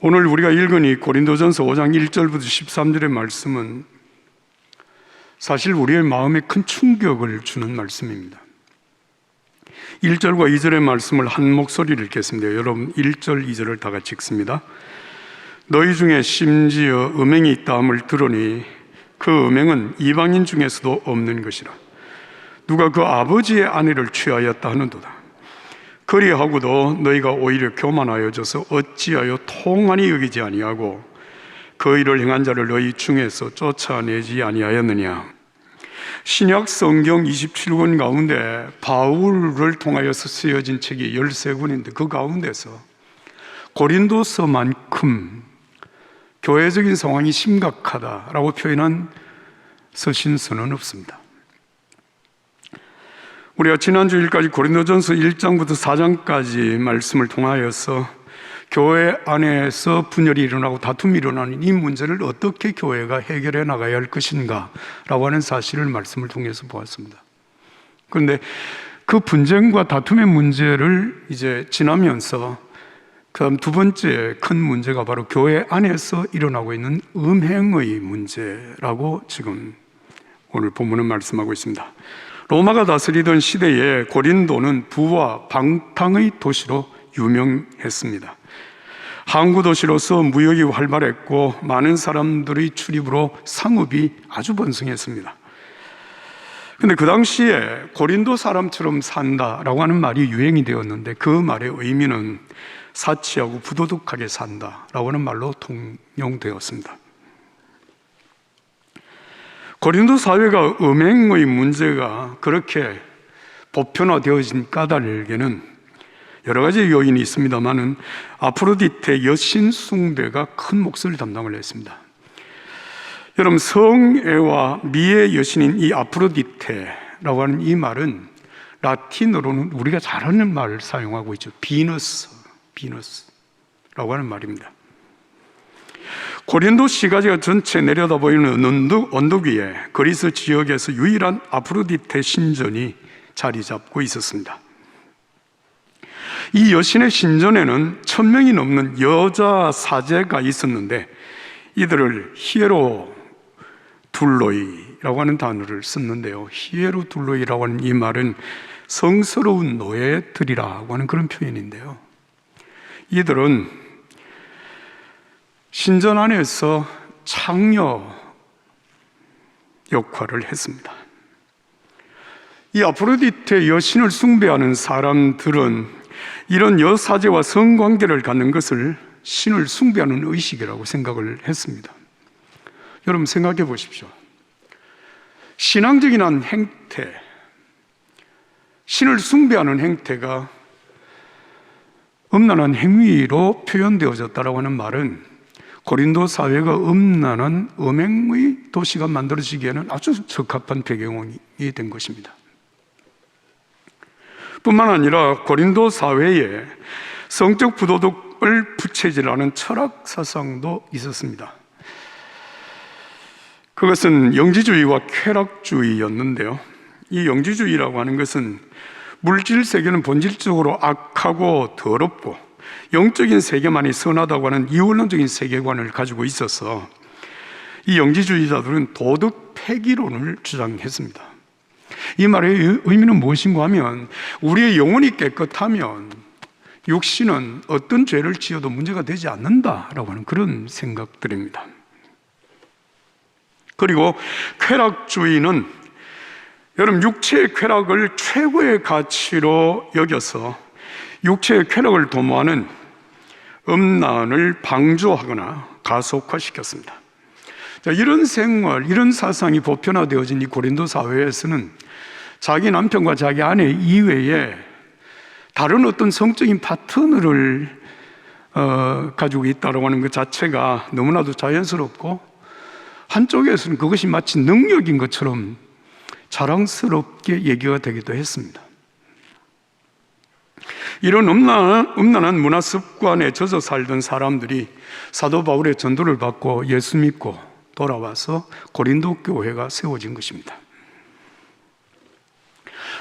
오늘 우리가 읽은 이 고린도전서 5장 1절부터 13절의 말씀은 사실 우리의 마음에 큰 충격을 주는 말씀입니다. 1절과 2절의 말씀을 한 목소리를 읽겠습니다. 여러분 1절, 2절을 다 같이 읽습니다. 너희 중에 심지어 음행이 있다 함을 들으니 그 음행은 이방인 중에서도 없는 것이라. 누가 그 아버지의 아내를 취하였다 하는도다. 그리하고도 너희가 오히려 교만하여져서 어찌하여 통한히 여기지 아니하고 그 일을 행한 자를 너희 중에서 쫓아내지 아니하였느냐. 신약 성경 27권 가운데 바울을 통하여서 쓰여진 책이 13권인데 그 가운데서 고린도서만큼 교회적인 상황이 심각하다라고 표현한 서신서는 없습니다. 우리가 지난 주일까지 고린도전서 1장부터 4장까지 말씀을 통하여서 교회 안에서 분열이 일어나고 다툼이 일어나는 이 문제를 어떻게 교회가 해결해 나가야 할 것인가 라고 하는 사실을 말씀을 통해서 보았습니다. 그런데 그 분쟁과 다툼의 문제를 이제 지나면서 그다음 두 번째 큰 문제가 바로 교회 안에서 일어나고 있는 음행의 문제라고 지금 오늘 본문은 말씀하고 있습니다. 로마가 다스리던 시대에 고린도는 부와 방탕의 도시로 유명했습니다. 항구 도시로서 무역이 활발했고 많은 사람들의 출입으로 상업이 아주 번성했습니다. 그런데 그 당시에 고린도 사람처럼 산다라고 하는 말이 유행이 되었는데 그 말의 의미는 사치하고 부도덕하게 산다라고 하는 말로 통용되었습니다. 고린도 사회가 음행의 문제가 그렇게 보편화되어진 까닭에는 여러 가지 요인이 있습니다만은 아프로디테 여신 숭배가 큰 몫을 담당을 했습니다. 여러분, 성애와 미의 여신인 이 아프로디테라고 하는 이 말은 라틴어로는 우리가 잘 아는 말을 사용하고 있죠. 비너스라고 하는 말입니다. 고린도 시가지가 전체 내려다보이는 언덕 위에 그리스 지역에서 유일한 아프로디테 신전이 자리 잡고 있었습니다. 이 여신의 신전에는 1000명이 넘는 여자 사제가 있었는데 이들을 히에로둘로이라고 하는 단어를 썼는데요, 히에로둘로이라고 하는 이 말은 성스러운 노예들이라고 하는 그런 표현인데요, 이들은 신전 안에서 창녀 역할을 했습니다. 이 아프로디테 여신을 숭배하는 사람들은 이런 여사제와 성관계를 갖는 것을 신을 숭배하는 의식이라고 생각을 했습니다. 여러분 생각해 보십시오. 신앙적인 한 행태, 신을 숭배하는 행태가 음란한 행위로 표현되어졌다고 하는 말은 고린도 사회가 음란한 음행의 도시가 만들어지기에는 아주 적합한 배경이 된 것입니다. 뿐만 아니라 고린도 사회에 성적 부도덕을 부채질하는 철학 사상도 있었습니다. 그것은 영지주의와 쾌락주의였는데요, 이 영지주의라고 하는 것은 물질 세계는 본질적으로 악하고 더럽고 영적인 세계만이 선하다고 하는 이원론적인 세계관을 가지고 있어서 이 영지주의자들은 도덕 폐기론을 주장했습니다. 이 말의 의미는 무엇인가 하면 우리의 영혼이 깨끗하면 육신은 어떤 죄를 지어도 문제가 되지 않는다라고 하는 그런 생각들입니다. 그리고 쾌락주의는 여러분 육체의 쾌락을 최고의 가치로 여겨서 육체의 쾌락을 도모하는 음란을 방조하거나 가속화시켰습니다. 자, 이런 생활, 이런 사상이 보편화되어진 이 고린도 사회에서는 자기 남편과 자기 아내 이외에 다른 어떤 성적인 파트너를 가지고 있다고 하는 것 자체가 너무나도 자연스럽고 한쪽에서는 그것이 마치 능력인 것처럼 자랑스럽게 얘기가 되기도 했습니다. 이런 음란한 문화 습관에 젖어 살던 사람들이 사도 바울의 전도를 받고 예수 믿고 돌아와서 고린도 교회가 세워진 것입니다.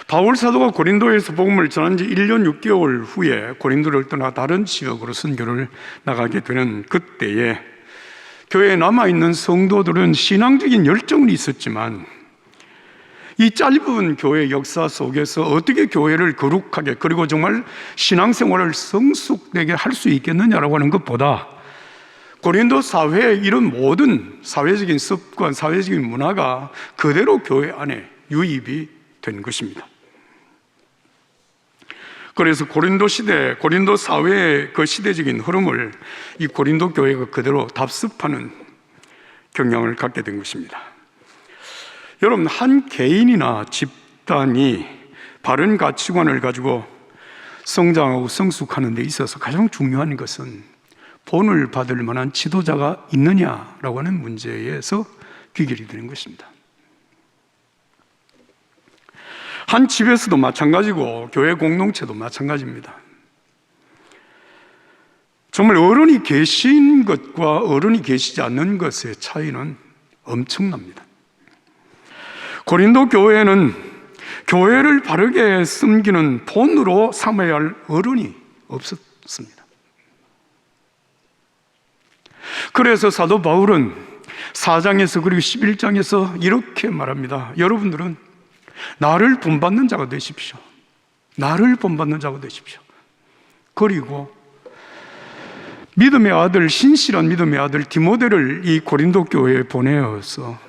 바울 사도가 고린도에서 복음을 전한 지 1년 6개월 후에 고린도를 떠나 다른 지역으로 선교를 나가게 되는 그때에 교회에 남아있는 성도들은 신앙적인 열정은 있었지만 이 짧은 교회 역사 속에서 어떻게 교회를 거룩하게 그리고 정말 신앙생활을 성숙되게 할 수 있겠느냐라고 하는 것보다 고린도 사회의 이런 모든 사회적인 습관, 사회적인 문화가 그대로 교회 안에 유입이 된 것입니다. 그래서 고린도 시대, 고린도 사회의 그 시대적인 흐름을 이 고린도 교회가 그대로 답습하는 경향을 갖게 된 것입니다. 여러분, 한 개인이나 집단이 바른 가치관을 가지고 성장하고 성숙하는 데 있어서 가장 중요한 것은 본을 받을 만한 지도자가 있느냐라고 하는 문제에서 귀결이 되는 것입니다. 한 집에서도 마찬가지고 교회 공동체도 마찬가지입니다. 정말 어른이 계신 것과 어른이 계시지 않는 것의 차이는 엄청납니다. 고린도 교회는 교회를 바르게 섬기는 본으로 삼아야 할 어른이 없었습니다. 그래서 사도 바울은 4장에서 그리고 11장에서 이렇게 말합니다. 여러분들은 나를 본받는 자가 되십시오. 나를 본받는 자가 되십시오. 그리고 믿음의 아들, 신실한 믿음의 아들 디모데를 이 고린도 교회에 보내어서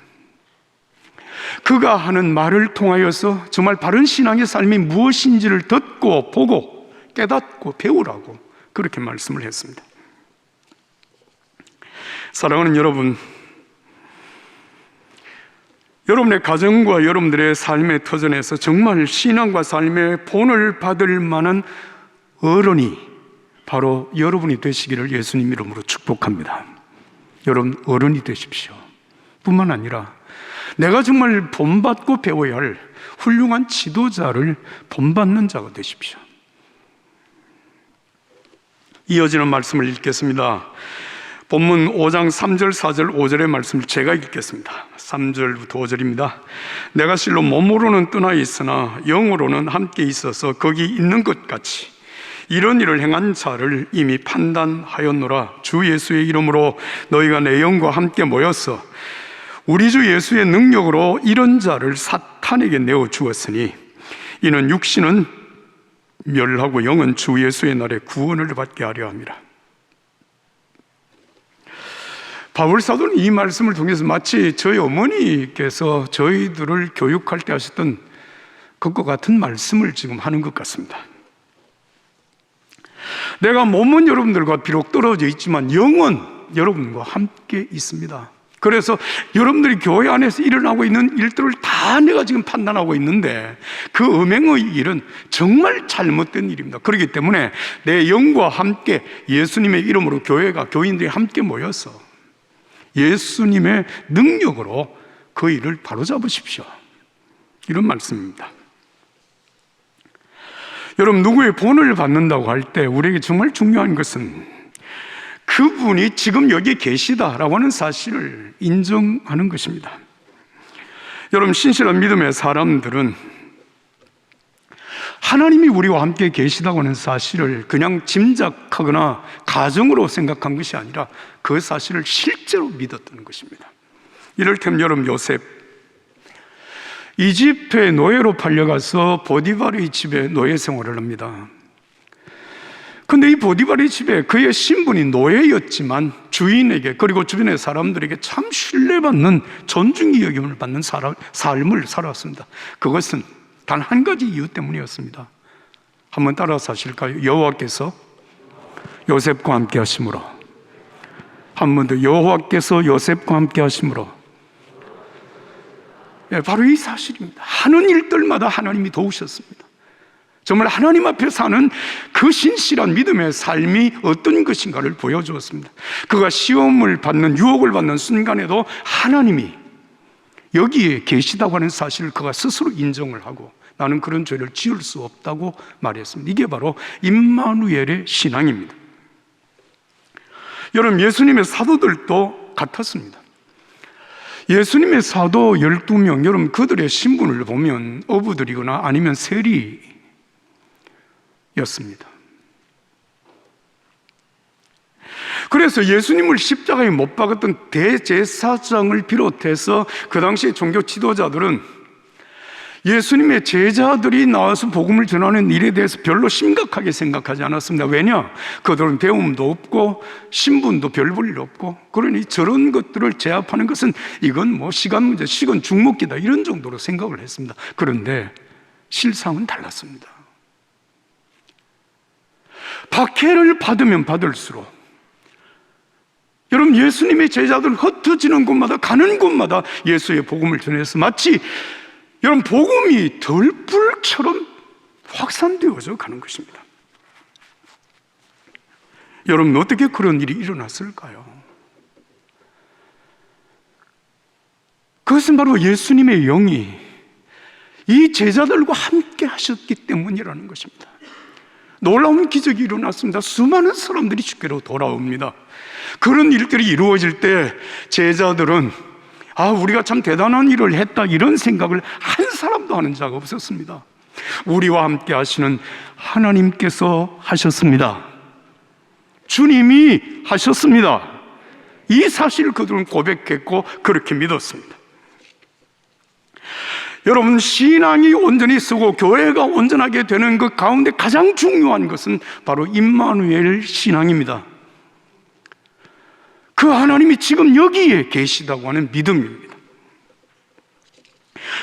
그가 하는 말을 통하여서 정말 바른 신앙의 삶이 무엇인지를 듣고 보고 깨닫고 배우라고 그렇게 말씀을 했습니다. 사랑하는 여러분, 여러분의 가정과 여러분들의 삶의 터전에서 정말 신앙과 삶의 본을 받을 만한 어른이 바로 여러분이 되시기를 예수님 이름으로 축복합니다. 여러분, 어른이 되십시오. 뿐만 아니라 내가 정말 본받고 배워야 할 훌륭한 지도자를 본받는 자가 되십시오. 이어지는 말씀을 읽겠습니다. 본문 5장 3절, 4절, 5절의 말씀을 제가 읽겠습니다. 3절부터 5절입니다. 내가 실로 몸으로는 떠나 있으나 영으로는 함께 있어서 거기 있는 것 같이 이런 일을 행한 자를 이미 판단하였노라. 주 예수의 이름으로 너희가 내 영과 함께 모여서 우리 주 예수의 능력으로 이런 자를 사탄에게 내어 주었으니 이는 육신은 멸하고 영은 주 예수의 날에 구원을 받게 하려 함이라. 바울 사도는 이 말씀을 통해서 마치 저희 어머니께서 저희들을 교육할 때 하셨던 그것과 같은 말씀을 지금 하는 것 같습니다. 내가 몸은 여러분들과 비록 떨어져 있지만 영은 여러분과 함께 있습니다. 그래서 여러분들이 교회 안에서 일어나고 있는 일들을 다 내가 지금 판단하고 있는데 그 음행의 일은 정말 잘못된 일입니다. 그렇기 때문에 내 영과 함께 예수님의 이름으로 교회가 교인들이 함께 모여서 예수님의 능력으로 그 일을 바로잡으십시오. 이런 말씀입니다. 여러분, 누구의 본을 받는다고 할 때 우리에게 정말 중요한 것은 그분이 지금 여기 계시다라고 하는 사실을 인정하는 것입니다. 여러분, 신실한 믿음의 사람들은 하나님이 우리와 함께 계시다고 하는 사실을 그냥 짐작하거나 가정으로 생각한 것이 아니라 그 사실을 실제로 믿었던 것입니다. 이를테면 여러분, 요셉 이집트의 노예로 팔려가서 보디발의 집에 노예 생활을 합니다. 근데 이 보디발의 집에 그의 신분이 노예였지만 주인에게 그리고 주변의 사람들에게 참 신뢰받는 존중의 여김을 받는 삶을 살았습니다. 그것은 단 한 가지 이유 때문이었습니다. 한번 따라서 하실까요? 여호와께서 요셉과 함께 하심으로. 한 번 더, 여호와께서 요셉과 함께 하심으로. 바로 이 사실입니다. 하는 일들마다 하나님이 도우셨습니다. 정말 하나님 앞에 사는 그 신실한 믿음의 삶이 어떤 것인가를 보여주었습니다. 그가 시험을 받는, 유혹을 받는 순간에도 하나님이 여기에 계시다고 하는 사실을 그가 스스로 인정을 하고 나는 그런 죄를 지을 수 없다고 말했습니다. 이게 바로 임마누엘의 신앙입니다. 여러분, 예수님의 사도들도 같았습니다. 예수님의 사도 12명, 여러분 그들의 신분을 보면 어부들이거나 아니면 세리였습니다. 그래서 예수님을 십자가에 못 박았던 대제사장을 비롯해서 그 당시 종교 지도자들은 예수님의 제자들이 나와서 복음을 전하는 일에 대해서 별로 심각하게 생각하지 않았습니다. 왜냐? 그들은 배움도 없고 신분도 별 볼 일 없고, 그러니 저런 것들을 제압하는 것은 이건 뭐 시간 문제, 시간 죽먹기다, 이런 정도로 생각을 했습니다. 그런데 실상은 달랐습니다. 박해를 받으면 받을수록, 여러분 예수님의 제자들 흩어지는 곳마다, 가는 곳마다 예수의 복음을 전해서 마치 여러분 복음이 들불처럼 확산되어져 가는 것입니다. 여러분 어떻게 그런 일이 일어났을까요? 그것은 바로 예수님의 영이 이 제자들과 함께 하셨기 때문이라는 것입니다. 놀라운 기적이 일어났습니다. 수많은 사람들이 주께로 돌아옵니다. 그런 일들이 이루어질 때 제자들은 우리가 참 대단한 일을 했다, 이런 생각을 한 사람도 하는 자가 없었습니다. 우리와 함께 하시는 하나님께서 하셨습니다. 주님이 하셨습니다. 이 사실을 그들은 고백했고 그렇게 믿었습니다. 여러분, 신앙이 온전히 서고 교회가 온전하게 되는 그 가운데 가장 중요한 것은 바로 임마누엘 신앙입니다. 그 하나님이 지금 여기에 계시다고 하는 믿음입니다.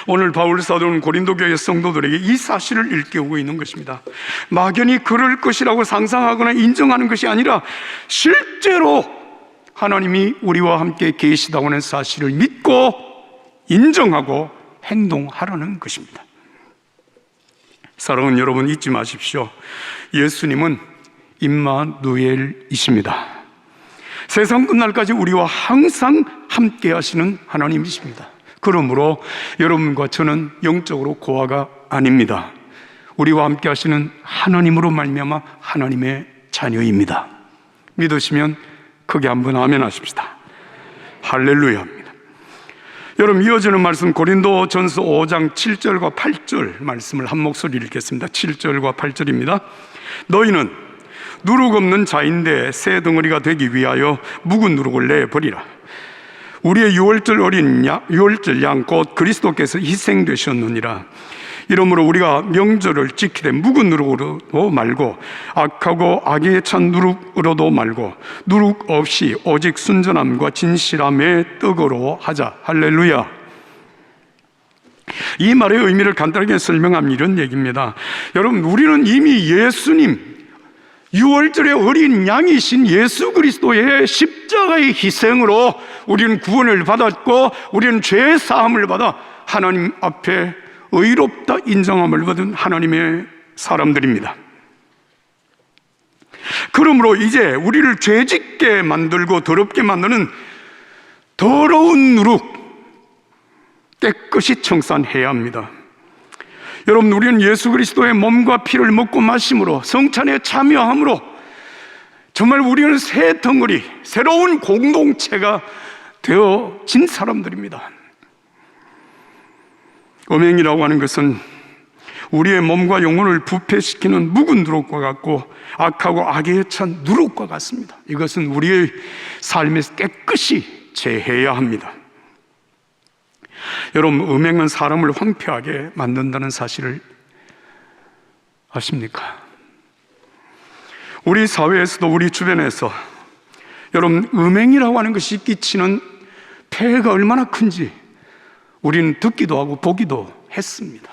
오늘 바울 사도는 고린도 교회 성도들에게 이 사실을 일깨우고 있는 것입니다. 막연히 그럴 것이라고 상상하거나 인정하는 것이 아니라 실제로 하나님이 우리와 함께 계시다고 하는 사실을 믿고 인정하고 행동하라는 것입니다. 사랑하는 여러분, 잊지 마십시오. 예수님은 임마누엘이십니다. 세상 끝날까지 우리와 항상 함께 하시는 하나님이십니다. 그러므로 여러분과 저는 영적으로 고아가 아닙니다. 우리와 함께 하시는 하나님으로 말미암아 하나님의 자녀입니다. 믿으시면 크게 한번 아멘 하십시다. 할렐루야입니다. 여러분, 이어지는 말씀 고린도전서 5장 7절과 8절 말씀을 한 목소리 읽겠습니다. 7절과 8절입니다. 너희는 누룩 없는 자인데 새 덩어리가 되기 위하여 묵은 누룩을 내버리라. 우리의 유월절 양 곧 그리스도께서 희생되셨느니라. 이러므로 우리가 명절을 지키되 묵은 누룩으로도 말고 악하고 악에 찬 누룩으로도 말고 누룩 없이 오직 순전함과 진실함의 떡으로 하자. 할렐루야. 이 말의 의미를 간단하게 설명하면 이런 얘기입니다. 여러분, 우리는 이미 예수님, 유월절의 어린 양이신 예수 그리스도의 십자가의 희생으로 우리는 구원을 받았고 우리는 죄 사함을 받아 하나님 앞에 의롭다 인정함을 받은 하나님의 사람들입니다. 그러므로 이제 우리를 죄짓게 만들고 더럽게 만드는 더러운 누룩 깨끗이 청산해야 합니다. 여러분, 우리는 예수 그리스도의 몸과 피를 먹고 마심으로, 성찬에 참여함으로 정말 우리는 새 덩어리, 새로운 공동체가 되어진 사람들입니다. 음행이라고 하는 것은 우리의 몸과 영혼을 부패시키는 묵은 누룩과 같고 악하고 악에 찬 누룩과 같습니다. 이것은 우리의 삶에서 깨끗이 제해야 합니다. 여러분, 음행은 사람을 황폐하게 만든다는 사실을 아십니까? 우리 사회에서도 우리 주변에서 여러분, 음행이라고 하는 것이 끼치는 폐해가 얼마나 큰지 우리는 듣기도 하고 보기도 했습니다.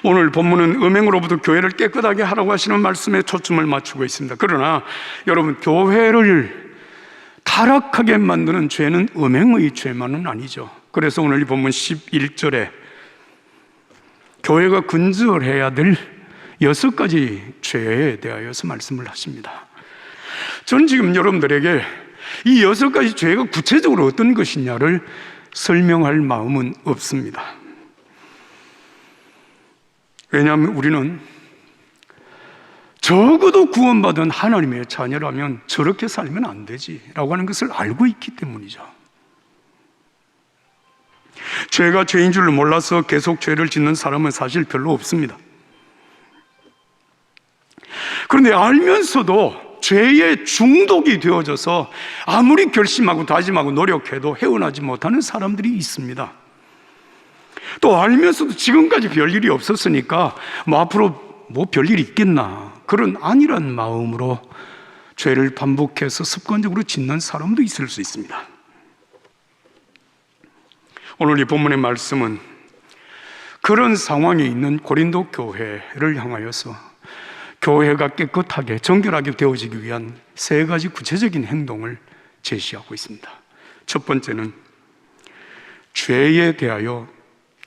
오늘 본문은 음행으로부터 교회를 깨끗하게 하라고 하시는 말씀에 초점을 맞추고 있습니다. 그러나 여러분, 교회를 타락하게 만드는 죄는 음행의 죄만은 아니죠. 그래서 오늘 이 본문 11절에 교회가 근절해야 될 6가지 죄에 대하여서 말씀을 하십니다. 저는 지금 여러분들에게 이 6가지 죄가 구체적으로 어떤 것이냐를 설명할 마음은 없습니다. 왜냐하면 우리는 적어도 구원받은 하나님의 자녀라면 저렇게 살면 안 되지라고 하는 것을 알고 있기 때문이죠. 죄가 죄인 줄 몰라서 계속 죄를 짓는 사람은 사실 별로 없습니다. 그런데 알면서도 죄에 중독이 되어져서 아무리 결심하고 다짐하고 노력해도 헤어나지 못하는 사람들이 있습니다. 또 알면서도 지금까지 별일이 없었으니까 앞으로 별일이 있겠나, 그런 안일한 마음으로 죄를 반복해서 습관적으로 짓는 사람도 있을 수 있습니다. 오늘 이 본문의 말씀은 그런 상황에 있는 고린도 교회를 향하여서 교회가 깨끗하게 정결하게 되어지기 위한 세 가지 구체적인 행동을 제시하고 있습니다. 첫 번째는 죄에 대하여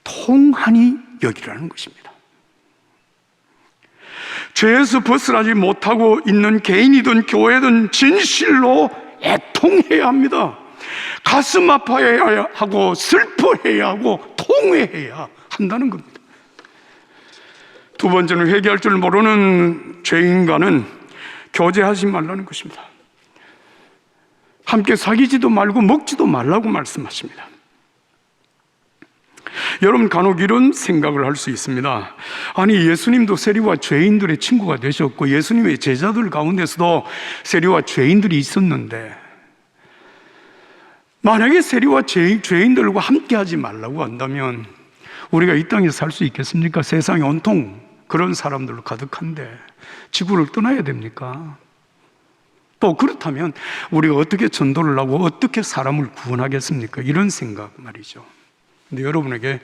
통한히 여기라는 것입니다. 죄에서 벗어나지 못하고 있는 개인이든 교회든 진실로 애통해야 합니다. 가슴 아파해야 하고 슬퍼해야 하고 통회해야 한다는 겁니다. 두 번째는 회개할 줄 모르는 죄인과는 교제하지 말라는 것입니다. 함께 사귀지도 말고 먹지도 말라고 말씀하십니다. 여러분, 간혹 이런 생각을 할 수 있습니다. 아니, 예수님도 세리와 죄인들의 친구가 되셨고 예수님의 제자들 가운데서도 세리와 죄인들이 있었는데, 만약에 세리와 죄인들과 함께 하지 말라고 한다면 우리가 이 땅에서 살 수 있겠습니까? 세상이 온통 그런 사람들로 가득한데 지구를 떠나야 됩니까? 또 그렇다면 우리가 어떻게 전도를 하고 어떻게 사람을 구원하겠습니까? 이런 생각 말이죠. 근데 여러분에게,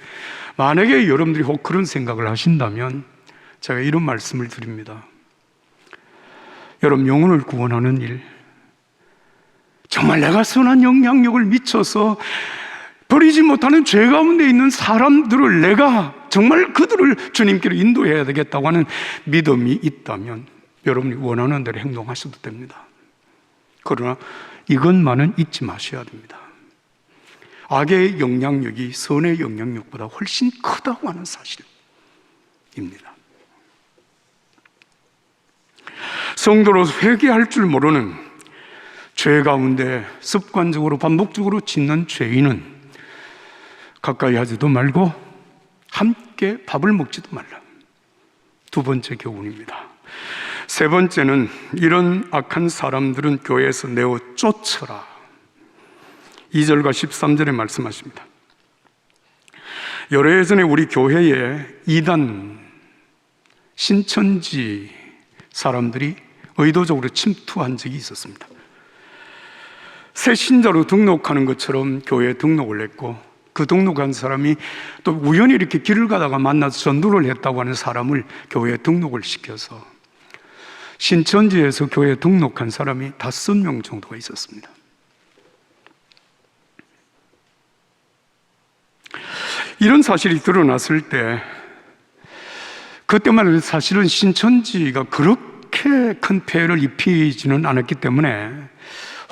만약에 여러분들이 혹 그런 생각을 하신다면 제가 이런 말씀을 드립니다. 여러분, 영혼을 구원하는 일, 정말 내가 선한 영향력을 미쳐서 버리지 못하는 죄 가운데 있는 사람들을 내가 정말 그들을 주님께로 인도해야 되겠다고 하는 믿음이 있다면 여러분이 원하는 대로 행동하셔도 됩니다. 그러나 이것만은 잊지 마셔야 됩니다. 악의 영향력이 선의 영향력보다 훨씬 크다고 하는 사실입니다. 성도로서 회개할 줄 모르는 죄 가운데 습관적으로 반복적으로 짓는 죄인은 가까이 하지도 말고 함께 밥을 먹지도 말라. 두 번째 교훈입니다. 세 번째는 이런 악한 사람들은 교회에서 내어 쫓아라. 2절과 13절에 말씀하십니다. 여러 해 전에 우리 교회에 이단 신천지 사람들이 의도적으로 침투한 적이 있었습니다. 새 신자로 등록하는 것처럼 교회에 등록을 했고, 그 등록한 사람이 또 우연히 이렇게 길을 가다가 만나서 전도를 했다고 하는 사람을 교회에 등록을 시켜서 신천지에서 교회에 등록한 사람이 5명 정도가 있었습니다. 이런 사실이 드러났을 때, 그때만 해도 사실은 신천지가 그렇게 큰 폐해를 입히지는 않았기 때문에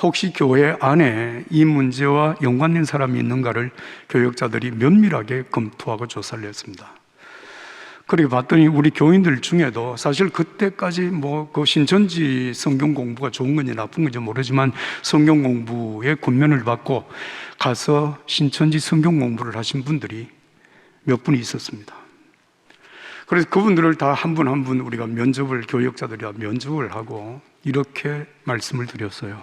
혹시 교회 안에 이 문제와 연관된 사람이 있는가를 교역자들이 면밀하게 검토하고 조사를 했습니다. 그렇게 봤더니 우리 교인들 중에도 사실 그때까지 그 신천지 성경 공부가 좋은 건지 나쁜 건지 모르지만 성경 공부에 권면을 받고 가서 신천지 성경 공부를 하신 분들이 몇 분이 있었습니다. 그래서 그분들을 다 한 분 한 분 우리가 교역자들이 면접을 하고 이렇게 말씀을 드렸어요.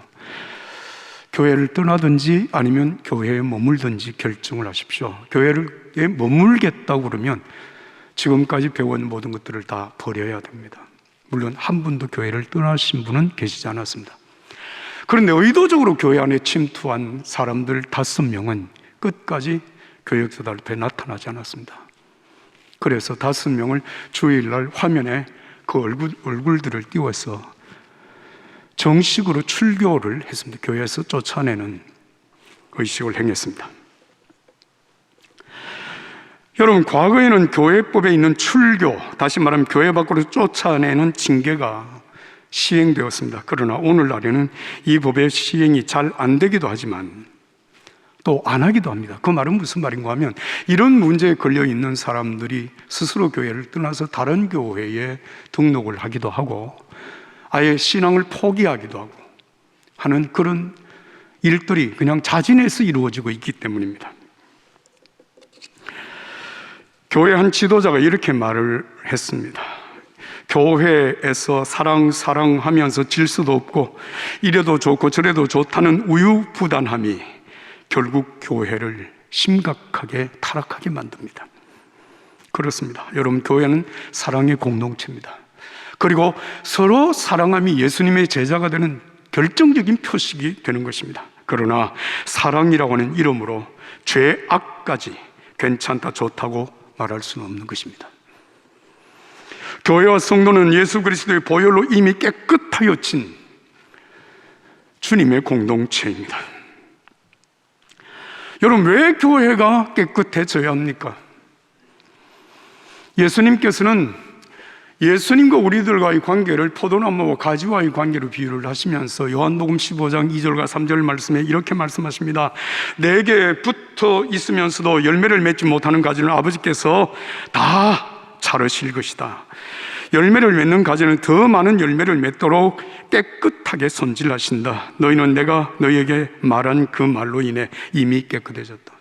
교회를 떠나든지 아니면 교회에 머물든지 결정을 하십시오. 교회에 머물겠다고 그러면 지금까지 배운 모든 것들을 다 버려야 됩니다. 물론 한 분도 교회를 떠나신 분은 계시지 않았습니다. 그런데 의도적으로 교회 안에 침투한 사람들 5명은 끝까지 교역자들 앞에 나타나지 않았습니다. 그래서 5명을 주일날 화면에 그 얼굴들을 띄워서 정식으로 출교를 했습니다. 교회에서 쫓아내는 의식을 행했습니다. 여러분, 과거에는 교회법에 있는 출교, 다시 말하면 교회 밖으로 쫓아내는 징계가 시행되었습니다. 그러나 오늘날에는 이 법의 시행이 잘 안 되기도 하지만 또 안 하기도 합니다. 그 말은 무슨 말인가 하면, 이런 문제에 걸려 있는 사람들이 스스로 교회를 떠나서 다른 교회에 등록을 하기도 하고 아예 신앙을 포기하기도 하고 하는 그런 일들이 그냥 자진해서 이루어지고 있기 때문입니다. 교회 한 지도자가 이렇게 말을 했습니다. 교회에서 사랑하면서 질서도 없고 이래도 좋고 저래도 좋다는 우유부단함이 결국 교회를 심각하게 타락하게 만듭니다. 그렇습니다. 여러분, 교회는 사랑의 공동체입니다. 그리고 서로 사랑함이 예수님의 제자가 되는 결정적인 표식이 되는 것입니다. 그러나 사랑이라고 하는 이름으로 죄악까지 괜찮다, 좋다고 말할 수는 없는 것입니다. 교회와 성도는 예수 그리스도의 보혈로 이미 깨끗하여진 주님의 공동체입니다. 여러분, 왜 교회가 깨끗해져야 합니까? 예수님께서는 예수님과 우리들과의 관계를 포도나무와 가지와의 관계로 비유를 하시면서 요한복음 15장 2절과 3절 말씀에 이렇게 말씀하십니다. 내게 붙어 있으면서도 열매를 맺지 못하는 가지는 아버지께서 다 자르실 것이다. 열매를 맺는 가지는 더 많은 열매를 맺도록 깨끗하게 손질하신다. 너희는 내가 너희에게 말한 그 말로 인해 이미 깨끗해졌다.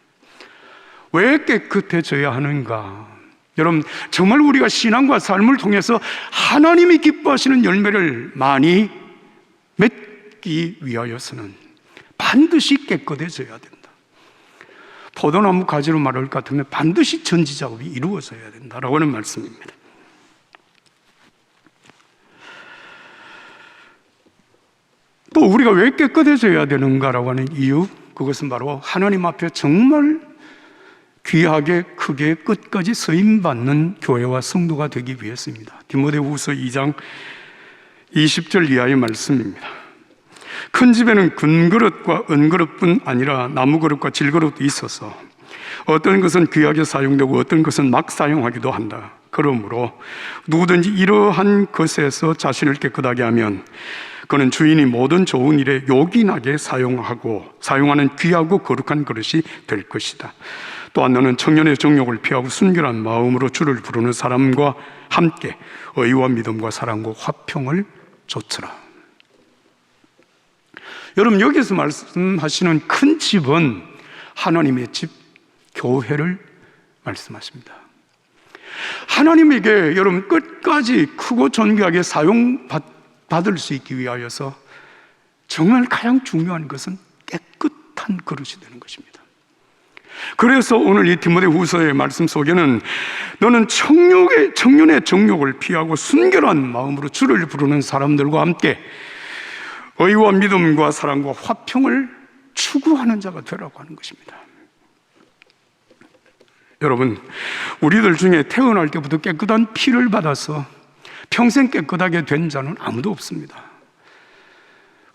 왜 깨끗해져야 하는가? 여러분, 정말 우리가 신앙과 삶을 통해서 하나님이 기뻐하시는 열매를 많이 맺기 위하여서는 반드시 깨끗해져야 된다. 포도나무 가지로 말할 것 같으면 반드시 전지작업이 이루어져야 된다라고 하는 말씀입니다. 또 우리가 왜 깨끗해져야 되는가라고 하는 이유, 그것은 바로 하나님 앞에 정말 귀하게 크게 끝까지 쓰임받는 교회와 성도가 되기 위해서입니다. 디모데후서 2장 20절 이하의 말씀입니다. 큰 집에는 금그릇과 은그릇뿐 아니라 나무그릇과 질그릇도 있어서 어떤 것은 귀하게 사용되고 어떤 것은 막 사용하기도 한다. 그러므로 누구든지 이러한 것에서 자신을 깨끗하게 하면 그는 주인이 모든 좋은 일에 요긴하게 사용하는 귀하고 거룩한 그릇이 될 것이다. 또한 너는 청년의 정욕을 피하고 순결한 마음으로 주를 부르는 사람과 함께 의와 믿음과 사랑과 화평을 좇으라. 여러분, 여기서 말씀하시는 큰 집은 하나님의 집, 교회를 말씀하십니다. 하나님에게 여러분 끝까지 크고 존귀하게 사용받을 수 있기 위하여서 정말 가장 중요한 것은 깨끗한 그릇이 되는 것입니다. 그래서 오늘 이 디모데후서의 말씀 속에는 너는 청년의 정욕을 피하고 순결한 마음으로 주를 부르는 사람들과 함께 의와 믿음과 사랑과 화평을 추구하는 자가 되라고 하는 것입니다. 여러분, 우리들 중에 태어날 때부터 깨끗한 피를 받아서 평생 깨끗하게 된 자는 아무도 없습니다.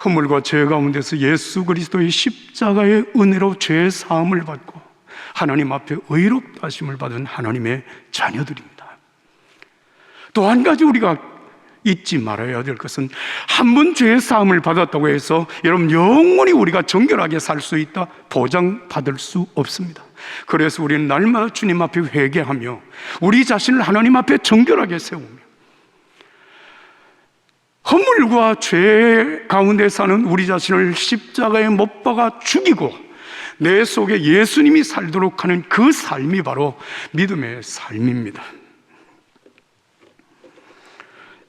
허물과 죄 가운데서 예수 그리스도의 십자가의 은혜로 죄 사함을 받고 하나님 앞에 의롭다 하심을 받은 하나님의 자녀들입니다. 또 한 가지 우리가 잊지 말아야 될 것은 한 번 죄 사함을 받았다고 해서 여러분 영원히 우리가 정결하게 살 수 있다 보장받을 수 없습니다. 그래서 우리는 날마다 주님 앞에 회개하며 우리 자신을 하나님 앞에 정결하게 세우며 허물과 죄 가운데 사는 우리 자신을 십자가에 못 박아 죽이고 내 속에 예수님이 살도록 하는 그 삶이 바로 믿음의 삶입니다.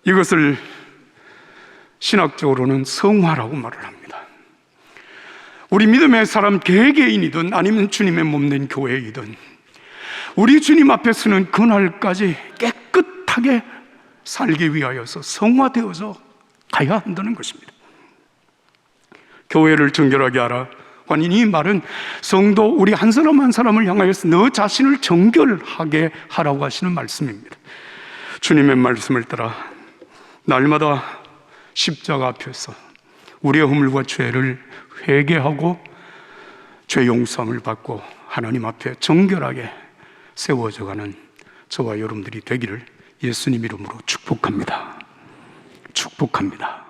이것을 신학적으로는 성화라고 말을 합니다. 우리 믿음의 사람 개개인이든 아니면 주님의 몸된 교회이든 우리 주님 앞에 서는 그날까지 깨끗하게 살기 위하여서 성화되어서 가야 한다는 것입니다. 교회를 정결하게 하라. 이 말은 성도 우리 한 사람 한 사람을 향하여서 너 자신을 정결하게 하라고 하시는 말씀입니다. 주님의 말씀을 따라 날마다 십자가 앞에서 우리의 허물과 죄를 회개하고 죄 용서함을 받고 하나님 앞에 정결하게 세워져가는 저와 여러분들이 되기를 예수님 이름으로 축복합니다. 축복합니다.